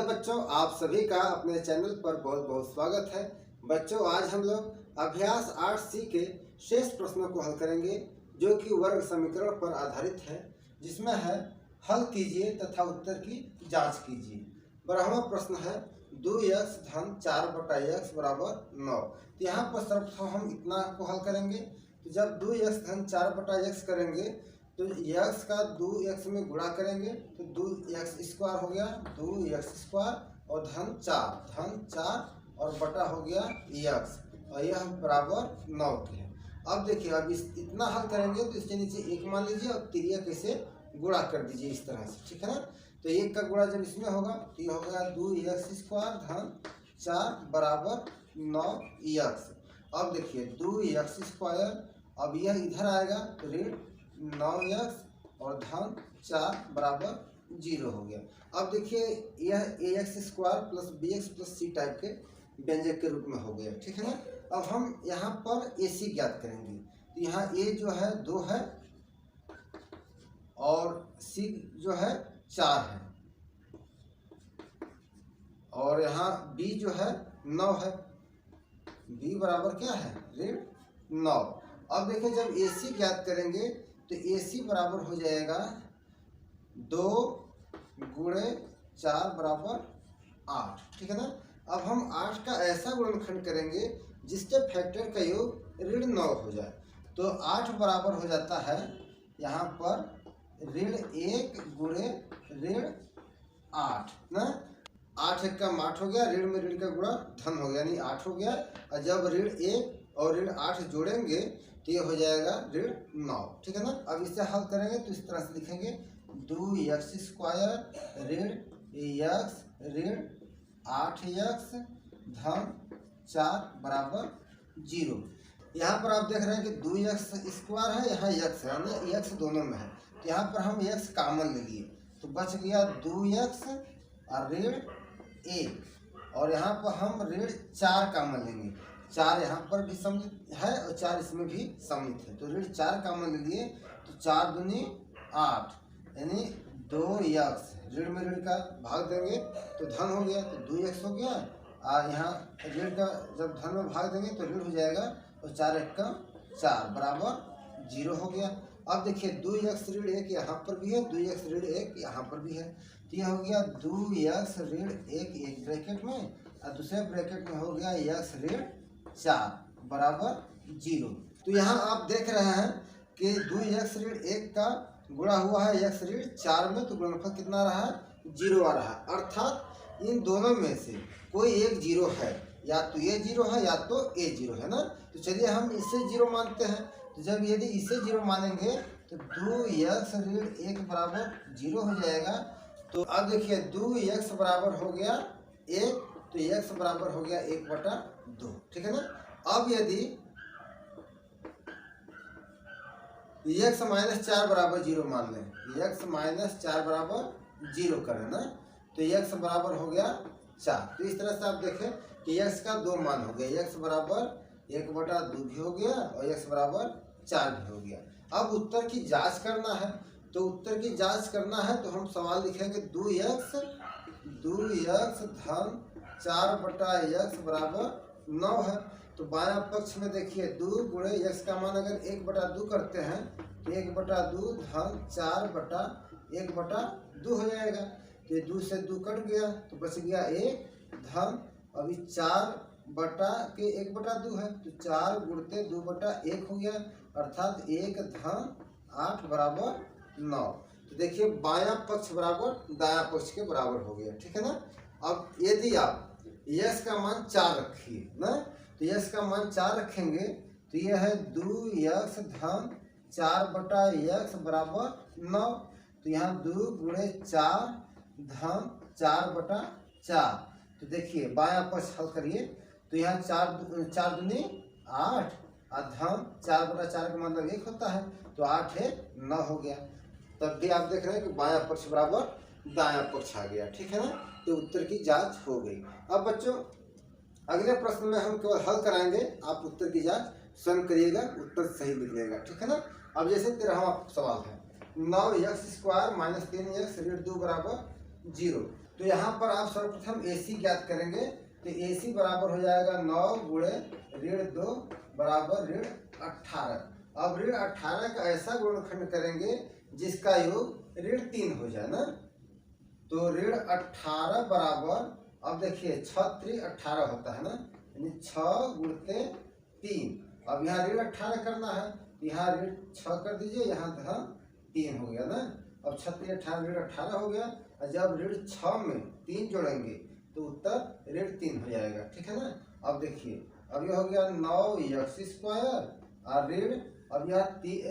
बच्चों, आप सभी का अपने चैनल पर बहुत बहुत स्वागत है। बच्चों, आज हम लोग अभ्यास 8C के शेष प्रश्नों को हल करेंगे जो कि वर्ग समीकरण पर आधारित है, जिसमें है हल कीजिए तथा उत्तर की जांच कीजिए। 12वां प्रश्न है 2x धन 4/x बराबर 9। तो यहाँ पर सर्वप्रथम हम इतना को हल करेंगे। तो जब 2x धन 4/x करेंगे तो x का 2x में गुणा करेंगे तो 2x² हो गया 2x² और धन 4 और बटा हो गया x और यह बराबर 9 के है। अब देखिए, अब इतना हल करेंगे तो इसके नीचे 1 मान लीजिए और तिरिया कैसे गुणा कर दीजिए इस तरह से, ठीक है ना। तो 1 का गुणा जब इसमें होगा तो ये हो गया 2x² धन 4 बराबर 9x। अब देखिए 2x², अब यह इधर आएगा तो ऋण 9x और धन 4 बराबर 0 हो गया। अब देखिए यह ax² plus bx plus c type के व्यंजक के रूप में हो गया, ठीक है ना। अब हम यहाँ पर ac ज्ञात करेंगे। तो यहाँ a जो है 2 है और c जो है 4 है और यहाँ b जो है 9 है। b बराबर क्या है? ऋण 9। अब देखिए जब ac ज्ञात करेंगे तो AC बराबर हो जाएगा 2 गुणे 4 बराबर 8, ठीक है ना। अब हम 8 का ऐसा गुणनखंड करेंगे जिसके फैक्टर का योग ऋण 9 हो जाए। तो 8 बराबर हो जाता है यहाँ पर ऋण 1 गुणे ऋण 8 ना। 8 एकम 8 हो गया, ऋण में ऋण का गुणा धन हो गया, यानी 8 हो गया। और जब ऋण 1 और ऋण 8 जोड़ेंगे तो ये हो जाएगा ऋण 9, ठीक है ना। अब इसे हल करेंगे तो इस तरह से लिखेंगे 2x² ऋण x ऋण 8x धन 4 बराबर 0। यहाँ पर आप देख रहे हैं कि 2x² है, यहाँ x है, यानी x दोनों में है। तो यहाँ पर हम x कॉमन ले लिए तो बच गया 2x और ऋण 1 और यहाँ पर हम ऋण 4 कॉमन लेंगे। 4 यहाँ पर भी सम्मिलित है और 4 इसमें भी सम्मिलित है। तो ऋण 4 कॉमन ले लिए तो 4 दूनी 8 यानी 2x, ऋण में ऋण का भाग देंगे तो धन हो गया तो 2x हो गया। और यहाँ ऋण का जब धन में भाग देंगे तो ऋण हो जाएगा और 4 एकम 4 बराबर 0 हो गया। अब देखिए 2x ऋण 1 यहाँ पर भी है, 2x ऋण 1 यहाँ पर भी है। तो यह हो गया 2x ऋण 1 एक ब्रैकेट में और दूसरे ब्रैकेट में हो गया x ऋण 4 बराबर 0। तो यहाँ आप देख रहे हैं कि 2x ऋण 1 का गुणा हुआ है x ऋण 4 में, तो गुणनफल कितना रहा है? 0 आ रहा है। अर्थात इन दोनों में से कोई एक 0 है, या तो ये 0 है या तो a 0 है ना। तो चलिए हम इसे 0 मानते हैं। तो जब यदि इसे 0 मानेंगे तो 2x ऋण 1 बराबर 0 हो जाएगा। तो अब देखिए 2x बराबर हो गया 1, तो x बराबर हो गया 1/2, ठीक है ना। अब यदि x - 4 बराबर 0 मान लें, x - 4 बराबर 0 करें ना, तो x बराबर हो गया 4। तो इस तरह से आप देखें कि x का 2 मान हो गया, x बराबर 1/2 भी हो गया और x बराबर 4 भी हो गया। अब उत्तर की जांच करना है। तो उत्तर की जांच करना है तो हम सवाल लिखेंगे 2x धन 4/x बराबर 9 है। तो बायां पक्ष में देखिए 2 गुणे x का मान अगर 1/2 करते हैं तो 1/2 धन 4/1/2 हो जाएगा। तो ये 2 से 2 कट गया तो बच गया 1 धन, अभी 4/1/2 है तो 4 गुणते 2/1 हो गया, अर्थात 1 धन 8 बराबर 9। तो देखिए बायां पक्ष बराबर दायां पक्ष के बराबर हो गया, ठीक है ना। अब यदि आप x का मान 4 रखिए ना, तो x का मान 4 रखेंगे तो यह है 2x धन 4/x बराबर 9। तो यहाँ 2 गुणे 4 धन 4/4। तो देखिए बायां पक्ष हल करिए तो यहाँ 4 दूनी 8 और धन 4/4 का मतलब 1 होता है, तो 8 है 9 हो गया। तब भी आप देख रहे हैं कि बायां पक्ष बराबर दायां पक्ष आ गया, ठीक है ना। तो उत्तर की जांच हो गई। अब बच्चों अगले प्रश्न में हम केवल हल कराएंगे, आप उत्तर की जांच स्वयं करिएगा, उत्तर सही लिखिएगा, ठीक है ना। अब जैसे 13वां सवाल है 9x² - 3x ऋण 2 बराबर 0। तो यहाँ पर आप सर्वप्रथम AC ज्ञात करेंगे, तो AC बराबर हो जाएगा 9 गुणे ऋण 2 बराबर ऋण 18। अब ऋण 18 का ऐसा गुणनखंड करेंगे जिसका योग ऋण 3 हो जाए ना। तो ऋण 18 बराबर, अब देखिए 6 3 18 होता है ना, यानी 6 गुणते 3। अब यहाँ ऋण 18 करना है, यहाँ ऋण 6 कर दीजिए, यहाँ धन 3 हो गया ना। अब 6 3 18 ऋण 18 हो गया, और जब ऋण 6 में 3 जोड़ेंगे तो उत्तर ऋण 3 हो जाएगा, ठीक है ना। अब देखिए अब ये हो गया 9x स्क्वायर और ऋण, अब यह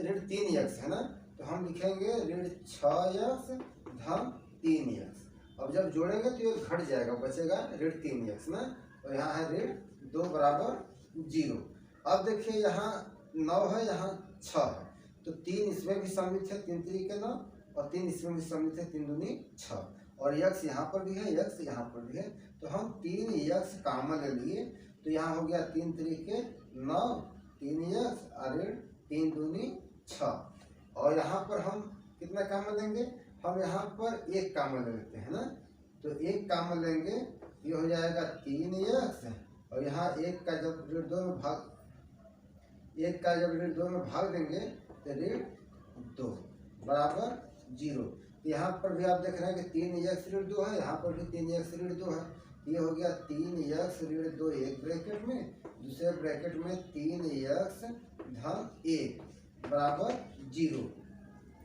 ऋण 3x है ना, तो हम लिखेंगे ऋण 6x धन 3x। अब जब जोड़ेंगे तो ये घट जाएगा, बचेगा ऋण 3x ना, और यहाँ है ऋण 2 बराबर 0। अब देखिए यहाँ 9 है, यहाँ 6 है, तो 3 इसमें भी सम्मिलित है, 3 3 के 9, और 3 इसमें भी सम्मिलित है, 3 दूनी 6, और x यहाँ पर भी है, x यहाँ पर भी है, तो हम 3x कॉमन ले लिए, तो यहाँ हो गया 3 3 के 9 3x और ऋण 3 दूनी 6, और यहाँ पर हम कितना कॉमन लेंगे, हम यहाँ पर 1 कॉमन ले लेते हैं ना, तो 1 कॉमन लेंगे, ये हो जाएगा 3x, और यहाँ 1 का जब ऋण 2 में भाग, 1 का जब ऋण 2 में भाग देंगे तो ऋण 2 बराबर 0। यहाँ पर भी आप देख रहे हैं कि 3x ऋण 2 है, यहाँ पर भी 3x ऋण 2 है, ये हो गया 3x ऋण 2 एक ब्रैकेट में, दूसरे ब्रैकेट में 3x धन 1 बराबर 0।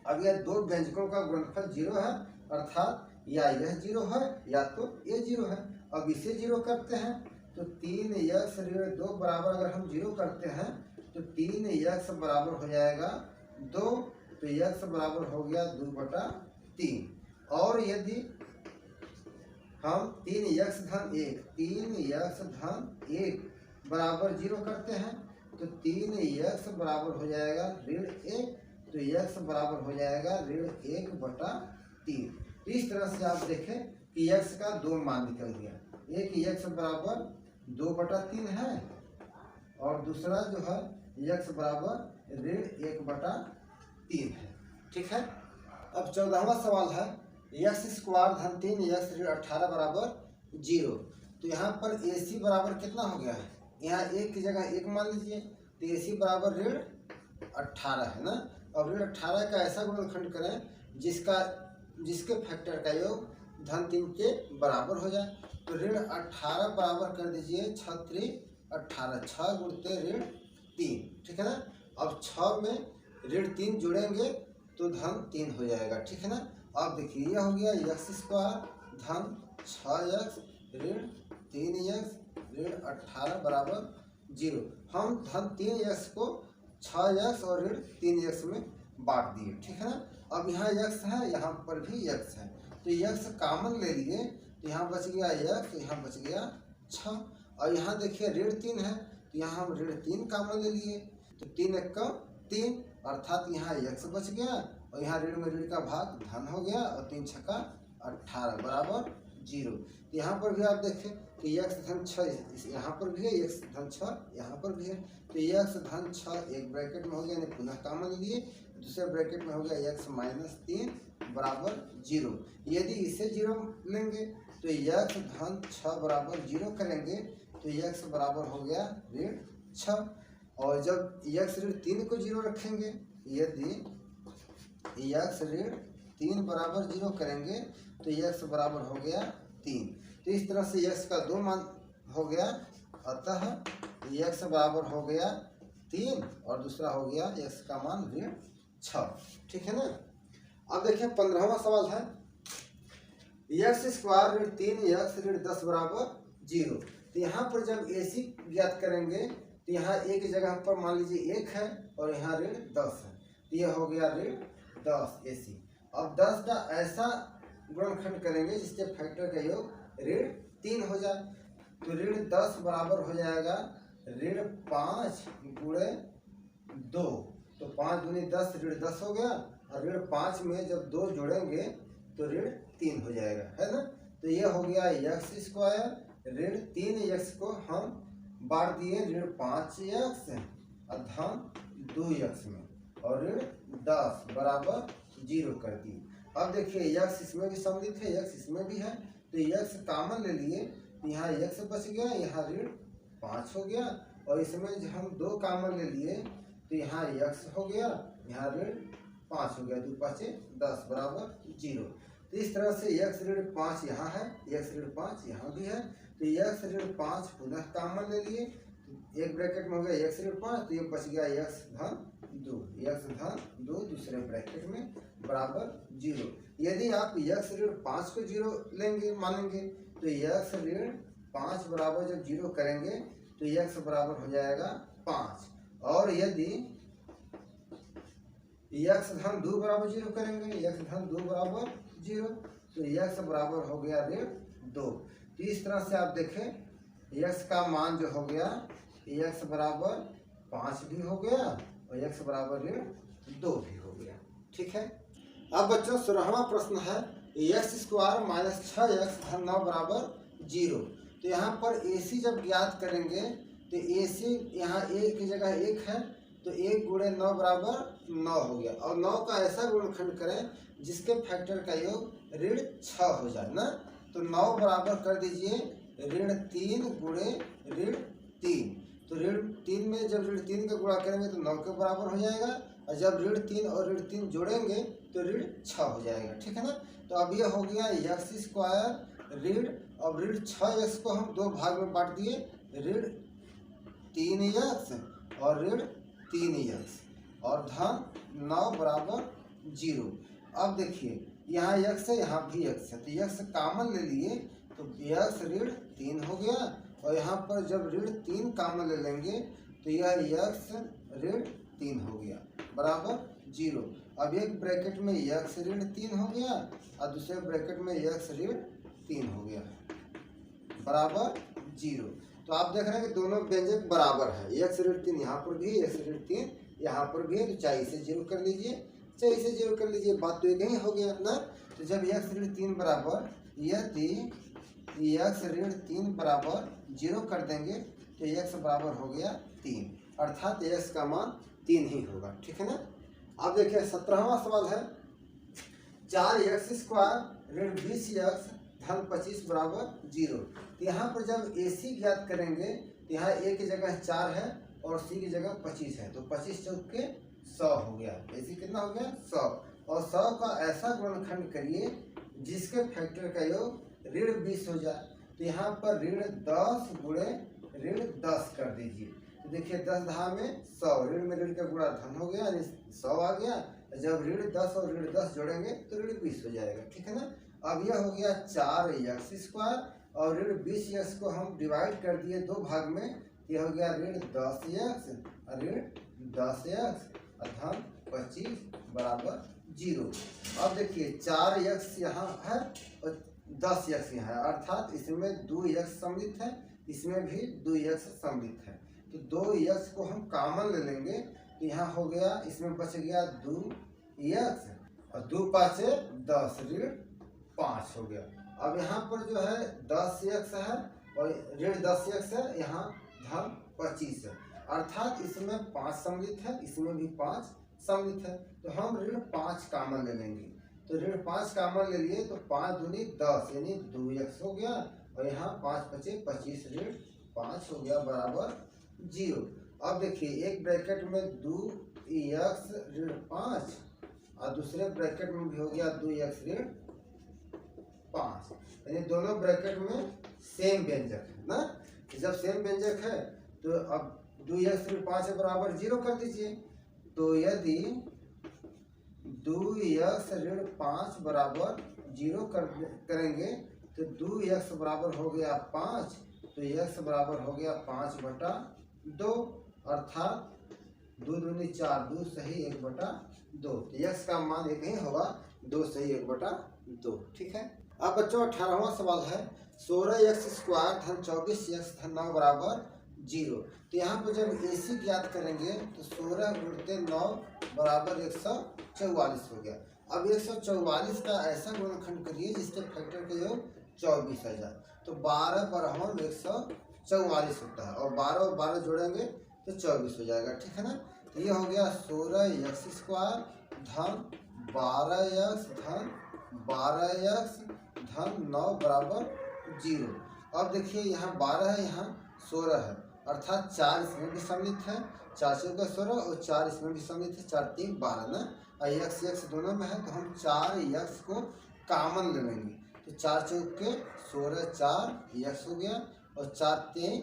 अब यह दो व्यंजकों का गुणनफल 0 है, अर्थात या यह 0 है या तो ये 0 है। अब इसे 0 करते हैं तो 3x ऋण 2 बराबर, अगर हम 0 करते हैं तो 3x बराबर हो जाएगा 2, तो x बराबर हो गया 2/3। और यदि हम 3x धन 1 बराबर 0 करते हैं तो 3x बराबर हो जाएगा ऋण 1, तो x बराबर हो जाएगा ऋण 1/3। इस तरह से आप देखें कि x का 2 मान निकल गया, एक x बराबर 2/3 है, और दूसरा जो है x बराबर ऋण 1/3 है, ठीक है। अब 14वां सवाल है x स्क्वायर धन 3x ऋण 18 बराबर 0। तो यहाँ पर AC बराबर कितना हो गया है, यहाँ 1 की जगह 1 मान लीजिए, तो AC बराबर ऋण 18 है ना। अब ऋण 18 का ऐसा गुणनखंड करें जिसके फैक्टर का योग धन 3 के बराबर हो जाए। तो ऋण 18 बराबर कर दीजिए 6 3 18, 6 गुणते ऋण 3, ठीक है ना। अब 6 में ऋण 3 जोड़ेंगे तो धन 3 हो जाएगा, ठीक है ना। अब देखिए यह हो गया x स्क्वायर धन 6x ऋण 3x ऋण 18 बराबर 0। हम धन 3x को 6x और ऋण 3x में बांट दिए, ठीक है ना। अब यहाँ x है, यहाँ पर भी x है, तो x कॉमन ले लिए, तो यहाँ बच गया x, यहाँ बच गया 6, और यहाँ देखिए ऋण 3 है, तो यहाँ हम ऋण 3 कॉमन ले लिए, तो 3 1 का 3, अर्थात यहाँ x बच गया, और यहाँ ऋण में ऋण का भाग धन हो गया, और 3 6 का 18 बराबर 0। तो यहाँ पर भी आप देखें कि x धन 6 यहाँ पर भी है, x धन 6 यहाँ पर भी है, तो x धन 6 एक ब्रैकेट में हो गया, यानी पुनः कॉमन लिए, दूसरे ब्रैकेट में हो गया x माइनस 3 बराबर 0। यदि इसे 0 लेंगे तो x धन 6 बराबर 0 करेंगे तो x बराबर हो गया ऋण 6, और जब x ऋण 3 को 0 रखेंगे, यदि x ऋण 3 बराबर 0 करेंगे तो x बराबर हो गया 3। तो इस तरह से x का 2 मान हो गया, अतः x बराबर हो गया 3 और दूसरा हो गया x का मान ऋण 6, ठीक है ना। अब देखिए 15वां सवाल है x स्क्वायर ऋण 3x ऋण 10 बराबर 0। तो यहाँ पर जब AC ज्ञात करेंगे तो यहाँ एक जगह पर मान लीजिए 1 है और यहाँ ऋण 10 है, तो यह हो गया ऋण 10 AC। अब 10 का ऐसा गुणनखंड करेंगे जिसके फैक्टर का योग ऋण 3 हो जाए, तो ऋण 10 बराबर हो जाएगा ऋण 5 गुणे 2, तो 5 दूनी 10 ऋण 10 हो गया, और ऋण 5 में जब 2 जोड़ेंगे तो ऋण 3 हो जाएगा, है ना। तो यह हो गया x स्क्वायर ऋण 3x को हम बांट दिए ऋण 5x धन 2x में, और ऋण 10 बराबर 0 कर दिए। अब देखिए x इसमें भी सम्मिलित है, x इसमें भी है, तो एक्स कॉमन ले लिए, तो यहाँ एक्स बच गया, यहाँ ऋण 5 हो गया, और इसमें जो हम 2 कॉमन ले लिए तो यहाँ एक्स हो गया, यहाँ ऋण 5 हो गया, 2 5 10 बराबर 0। तो इस तरह से एक्स ऋण 5 यहाँ है, एक्स ऋण 5 यहाँ भी है, तो एक्स ऋण 5 पुनः कॉमन ले लिए, एक ब्रैकेट में हो गया एक्स ऋण 5, तो ये बच गया एक्स धन 2, एक्स धन 2 दूसरे ब्रैकेट में बराबर 0। यदि आप एक्स ऋण 5 को 0 लेंगे मानेंगे तो एक्स ऋण 5 बराबर जब 0 करेंगे तो एक्स बराबर हो जाएगा 5, और यदि एक्स धन 2 बराबर 0 करेंगे, एक्स धन 2 बराबर 0, तो एक्स बराबर हो गया ऋण 2। तो इस तरह से आप देखें एक्स का मान जो हो गया एक्स बराबर 5 भी हो गया और एक्स बराबर ऋण 2 भी हो गया। ठीक है। अब बच्चों 16वां प्रश्न है एक्स स्क्वायर माइनस 6x धन 9 बराबर 0। तो यहाँ पर AC जब ज्ञात करेंगे तो AC यहाँ a की जगह 1 है, तो 1 गुणे 9 बराबर 9 हो गया, और 9 का ऐसा गुणनखंड करें जिसके फैक्टर का योग ऋण 6 हो जाए ना। तो 9 बराबर कर दीजिए ऋण 3 गुणे ऋण 3। तो ऋण 3 में जब ऋण 3 का गुणा करेंगे तो 9 के बराबर हो जाएगा, और जब ऋण 3 और ऋण 3 जोड़ेंगे तो ऋण 6 हो जाएगा। ठीक है ना। तो अब यह हो गया एक्स स्क्वायर ऋण, अब ऋण 6x को हम 2 भाग में बांट दिए, ऋण 3x और ऋण 3x, और धन 9 बराबर 0। अब देखिए यहाँ x है, यहाँ भी x है, तो x कॉमन ले लिए तो x ऋण 3 हो गया, और यहाँ पर जब ऋण 3 कॉमन ले लेंगे तो यह x ऋण 3 हो गया बराबर 0। अब एक ब्रैकेट में x ऋण 3 हो गया और दूसरे ब्रैकेट में x ऋण 3 हो गया बराबर 0। तो आप देख रहे हैं कि दोनों व्यंजक बराबर है, x ऋण 3 यहाँ पर भी, x ऋण 3 यहाँ पर भी है, तो चाहे इसे 0 कर लीजिए, चाहे इसे 0 कर लीजिए, बात तो एक ही हो गया ना। तो जब x ऋण 3 बराबर, यदि x ऋण 3 बराबर 0 कर देंगे तो x बराबर हो गया 3, अर्थात x का मान 3 ही होगा। ठीक है ना। अब देखिए 17वां सवाल है 4x स्क्वायर ऋण 20x धन 25 बराबर 0। तो यहाँ पर जब AC ज्ञात करेंगे तो यहाँ A की जगह 4 है और C की जगह 25 है, तो 25 चौक के 100 हो गया। AC कितना हो गया 100, और 100 का ऐसा गुणनखंड करिए जिसके फैक्टर का योग ऋण 20 हो जाए। तो यहाँ पर ऋण 10 गुणे ऋण 10 कर दीजिए, तो देखिए 10 घा में 100, ऋण में ऋण का गुणा धन हो गया यानी 100 आ गया, जब ऋण 10 और ऋण 10 जोड़ेंगे तो ऋण 20 हो जाएगा। ठीक है ना। अब यह हो गया 4x स्क्वायर, और ऋण 20x को हम डिवाइड कर दिए 2 भाग में, यह हो गया ऋण 10x और ऋण 10x धन 25 बराबर 0। अब देखिए 4x यहाँ है और 10x यहाँ है, अर्थात इसमें 2x सम्मिलित है, इसमें भी 2x सम्मिलित है, तो 2x को हम कॉमन ले लेंगे, तो यहाँ हो गया, इसमें बच गया 2x और 2 5 10 ऋण 5 हो गया। अब यहाँ पर जो है 10x है और ऋण 10x है, यहाँ धन 25 है, अर्थात इसमें 5 सम्मिलित है, इसमें भी 5 सम्मिलित है, तो हम ऋण 5 कॉमन ले लेंगे। तो ऋण 5 कॉमन ले लिए तो 5 दूनी 10 यानी 2x हो गया, और यहाँ 5 5 25 ऋण 5 हो गया बराबर 0। अब देखिए एक ब्रैकेट में 2x ऋण 5 और दूसरे ब्रैकेट में भी हो गया 2x ऋण 5, यानी दोनों ब्रैकेट में सेम व्यंजक है ना। जब सेम व्यंजक है तो अब 2x ऋण 5 बराबर 0 कर दीजिए, तो यदि 2x ऋण 5 बराबर 0 करेंगे तो 2x बराबर हो गया 5, तो x बराबर हो गया 5/2, अर्थात 2 दूनी 4, 2 सही 1/2, तो x का मान एक ही होगा, 2 सही 1/2। ठीक है। अब बच्चों 18वां सवाल है 16x स्क्वायर धन 24x धन 9 बराबर 0। तो यहाँ पर जब AC ज्ञात करेंगे तो 16 गुणित 9 बराबर 144 हो गया। अब 144 का ऐसा गुणनखंड करिए जिसके फैक्टर का योग 24 आ जाए, तो 12 बराबर 144 होता है, और 12 और 12 जोड़ेंगे तो 24 हो जाएगा। ठीक है ना। तो ये हो गया 16x स्क्वायर धन 12x धन 12x धन 9 बराबर 0। अब देखिए यहाँ 12 है, यहाँ 16 है, अर्थात 4 इसमें भी सम्मिलित है, 4 चौके 16 और 4 इसमें भी सम्मिलित है, 4 3 12 ना, और x दोनों में है तो हम 4x को कॉमन ले लेंगे। तो 4 चौके 16 4 x हो गया और 4 3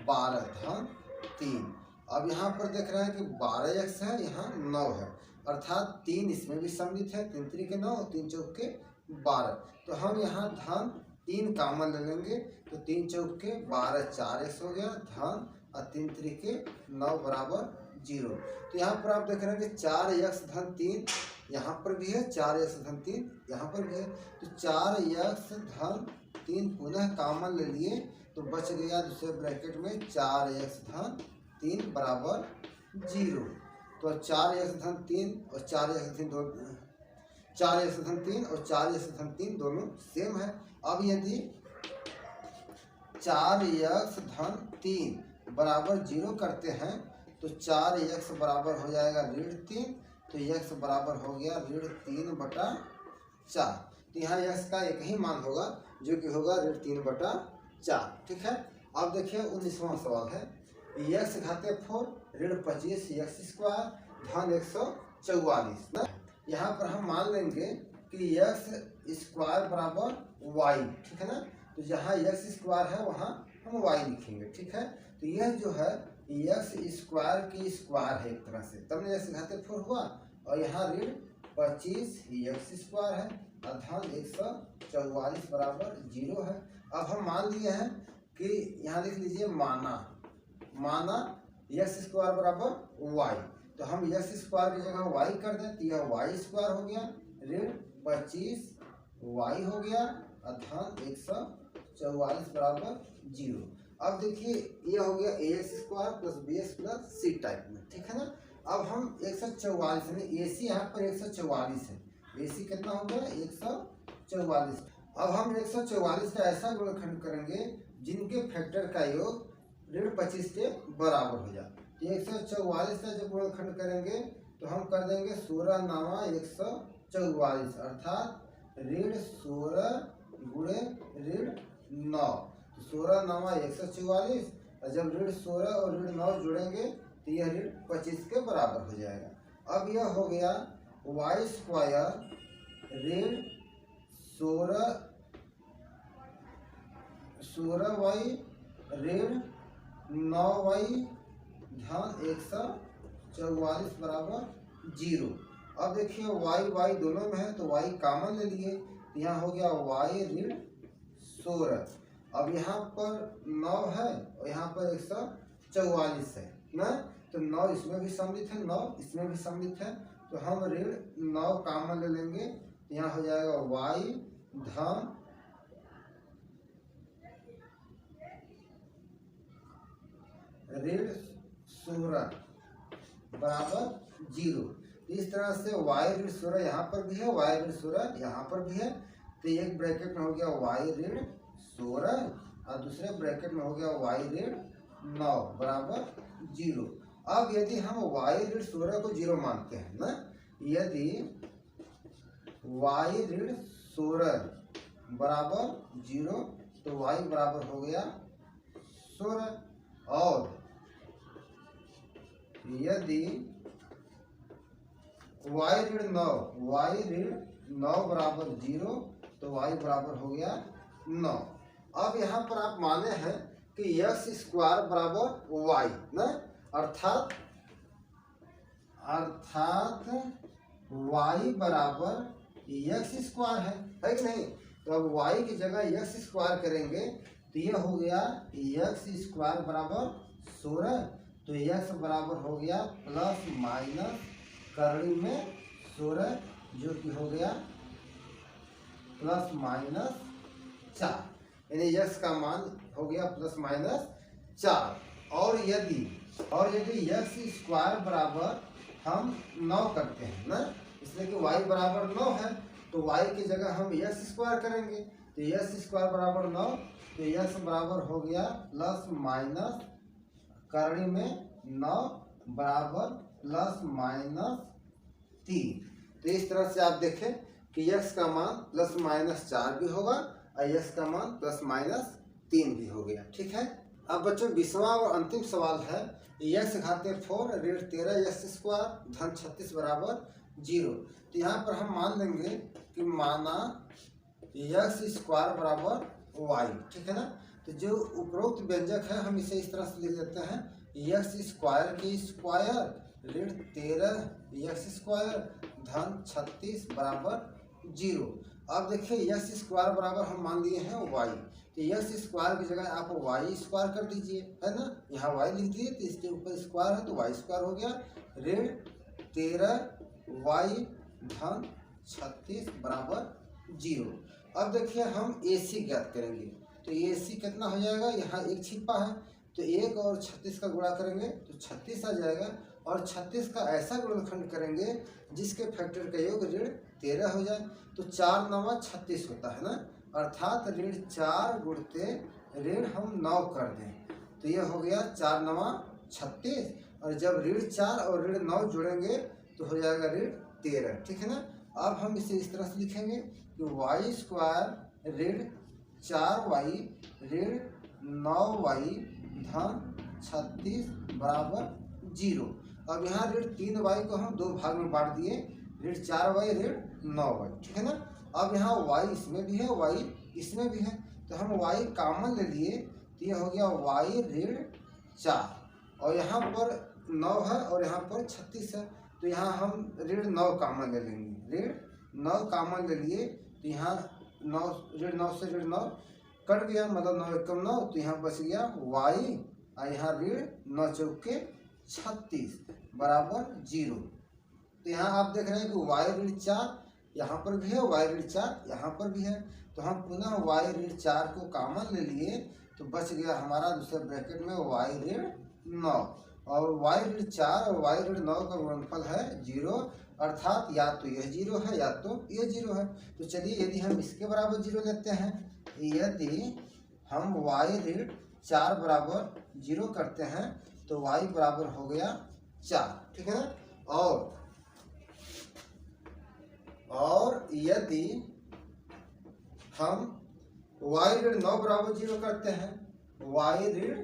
12 धन 3। अब यहाँ पर देख रहे हैं कि 12x है, यहाँ 9 है, अर्थात 3 इसमें भी सम्मिलित है, 3 3 के 9 और 3 चौके 12। तो हम यहाँ धन 3 कॉमन ले लेंगे, तो 3 चौके 12 4x हो गया धन और 3 3 के 9 बराबर 0। तो यहाँ पर आप देख रहे हैं कि 4x धन 3 यहाँ पर भी है, 4x धन 3 यहाँ पर भी है, तो 4x धन 3 पुनः कॉमन ले लिए तो बच गया दूसरे ब्रैकेट में 4x धन 3 बराबर 0। तो 4x धन 3 और 4x धन 3 और 4x धन 3 दोनों सेम है। अब यदि 4x धन 3 बराबर 0 करते हैं तो 4x बराबर हो जाएगा -3, तो x बराबर हो गया -3/4। तो यहाँ x का एक ही मान होगा जो कि होगा -3/4। ठीक है। अब देखिए 19वां सवाल है, x घाते 4 -25 x² धन 144 ना। यहाँ पर हम मान लेंगे कि x² बराबर y, ठीक है ना। तो जहाँ x² है वहाँ हम y लिखेंगे, ठीक है। तो यह जो है x² की स्क्वायर है एक तरह से, तब न x घाते 4 हुआ, और यहाँ -25 x² है और धन 144 बराबर 0 है। अब हम मान लिए हैं कि यहाँ लिख लीजिए माना x² बराबर y, तो हम x² की जगह y कर दें तो यह y² हो गया, -25 y हो गया और धन 144 बराबर 0। अब देखिए ये हो गया ax² plus bx plus c type में, ठीक है ना। अब हम 144 में ac यहाँ पर 144 है, ac कितना हो गया 144। अब हम 144 का ऐसा गुणनखंड करेंगे जिनके फैक्टर का योग 25 के बराबर हो जाए। 144 का जब गुणनखंड करेंगे तो हम कर देंगे 16 नामा 144, अर्थात 16 गुणे 9, 16 नामा 144, और जब 16 और 9 जुड़ेंगे तो यह 25 के बराबर हो जाएगा। अब यह हो गया y² 16y 9y धन 144 बराबर 0। अब देखिए y दोनों में है तो y कॉमन ले लिए, तो यहाँ हो गया y 16। अब यहाँ पर 9 है और यहाँ पर 144 है ना, तो 9 इसमें भी सम्मिलित है, 9 इसमें भी सम्मिलित है, तो हम 9 कॉमन ले लेंगे, तो यहाँ हो जाएगा y धन 16 बराबर 0। इस तरह से y 16 यहाँ पर भी है, y 16 यहाँ पर भी है, तो एक ब्रैकेट में हो गया y 16 और दूसरे ब्रैकेट में हो गया y 9 बराबर 0। अब यदि हम y 16 को 0 मानते हैं ना, यदि y 16 बराबर 0 तो y बराबर हो गया 16, और यदि y 9 बराबर 0 तो y बराबर हो गया 9। अब यहाँ पर आप माने हैं कि x² बराबर y ना, अर्थात y बराबर x² है कि नहीं। तो अब y की जगह x² करेंगे तो यह हो गया x² बराबर 16, तो x बराबर हो गया प्लस माइनस करड़ी में 16, जो कि हो गया प्लस माइनस 4, यानी x का मान हो गया प्लस माइनस 4। और यदि x² बराबर हम 9 करते हैं ना, इसलिए कि y बराबर 9 है, तो y की जगह हम x² करेंगे, तो x² बराबर 9, तो x बराबर हो गया प्लस माइनस करड़ी में 9 बराबर प्लस माइनस 3। तो इस तरह से आप देखें कि x का मान प्लस माइनस 4 भी होगा और x का मान प्लस माइनस 3 भी हो गया। ठीक है। अब बच्चों 20वां और अंतिम सवाल है x घाते 4 ऋण 13x स्क्वायर धन 36 बराबर 0। तो यहाँ पर हम मान लेंगे कि माना x स्क्वायर बराबर y। ठीक है ना। तो जो उपरोक्त व्यंजक है हम इसे इस तरह से लिख देते हैं x स्क्वायर के स्क्वायर ऋण 13x स्क्वायर धन 36 बराबर 0। अब देखिए x स्क्वायर बराबर हम मान लिए हैं y, तो x स्क्वायर की जगह आप y स्क्वायर कर दीजिए, है ना। यहाँ y लिख दिए तो इसके ऊपर स्क्वायर है तो y स्क्वायर हो गया ऋण 13y धन 36 बराबर 0। अब देखिए हम AC ज्ञात करेंगे, तो AC कितना हो जाएगा, यहाँ एक छिपा है तो 1 और 36 का गुणा करेंगे तो 36 आ जाएगा, और 36 का ऐसा गुणनखंड करेंगे जिसके फैक्टर का योग ऋण 13 हो जाए, तो 4 9 36 होता है ना, अर्थात ऋण 4 गुणते ऋण हम 9 कर दें तो यह हो गया 4 9 36, और जब ऋण 4 और ऋण 9 जुड़ेंगे तो हो जाएगा ऋण 13। ठीक है ना। अब हम इसे इस तरह से लिखेंगे कि y स्क्वायर ऋण 4y ऋण 9y धन 36 बराबर 0। अब यहाँ ऋण 3y को हम 2 भाग में बांट दिए, ऋण 4y ऋण 9y। ठीक है ना। अब यहाँ y इसमें भी है y इसमें भी है, तो हम y कॉमन ले लिए तो यह हो गया y ऋण 4, और यहाँ पर 9 है और यहाँ पर 36 है, तो यहाँ हम ऋण 9 कॉमन ले लेंगे, ऋण 9 कॉमन ले लिए तो यहाँ 9 ऋण 9 से ऋण 9 कट गया, मतलब 9 एकम 9, तो यहाँ बच गया y, और यहाँ ऋण 9 चौके 36 बराबर 0। तो यहाँ आप देख रहे हैं कि y ऋण 4 यहाँ पर भी है, y ऋण 4 यहाँ पर भी है, तो हम पुनः y ऋण 4 को कॉमन ले लिए तो बच गया हमारा दूसरे ब्रैकेट में y ऋण 9, और y ऋण 4 और y ऋण 9 का गुणनफल है 0, अर्थात या तो यह 0 है या तो यह 0 है। तो चलिए यदि हम इसके बराबर 0 लेते हैं, यदि हम y ऋण 4 बराबर 0 करते हैं तो y बराबर हो गया 4। ठीक है ना। और यदि हम y ऋण 9 बराबर 0 करते हैं, y ऋण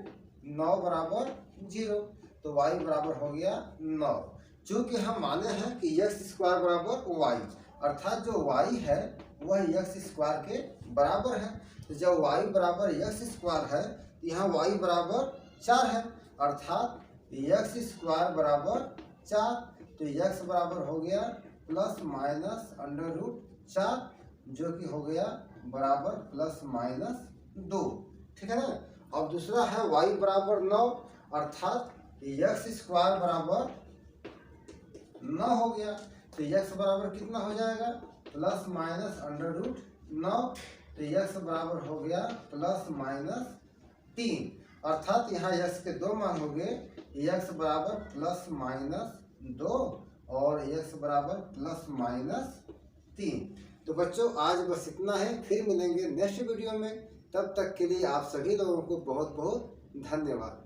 9 बराबर 0, तो y बराबर हो गया 9। चूँकि हम माने हैं कि x स्क्वायर बराबर y, अर्थात जो y है वह x स्क्वायर के बराबर है, तो जब y बराबर x स्क्वायर है तो यहाँ y बराबर 4 है, अर्थात x स्क्वायर बराबर 4, तो x बराबर हो गया प्लस माइनस अंडर रूट 4, जो कि हो गया बराबर प्लस माइनस 2। ठीक है ना। अब दूसरा है y बराबर 9, अर्थात x स्क्वायर बराबर 9 हो गया, तो x बराबर कितना हो जाएगा, प्लस माइनस अंडर रूट 9, तो x बराबर हो गया प्लस माइनस 3, अर्थात यहाँ x के 2 मान हो गए, x बराबर प्लस माइनस 2 और x बराबर प्लस माइनस 3। तो बच्चों आज बस इतना है, फिर मिलेंगे नेक्स्ट वीडियो में, तब तक के लिए आप सभी लोगों को बहुत बहुत धन्यवाद।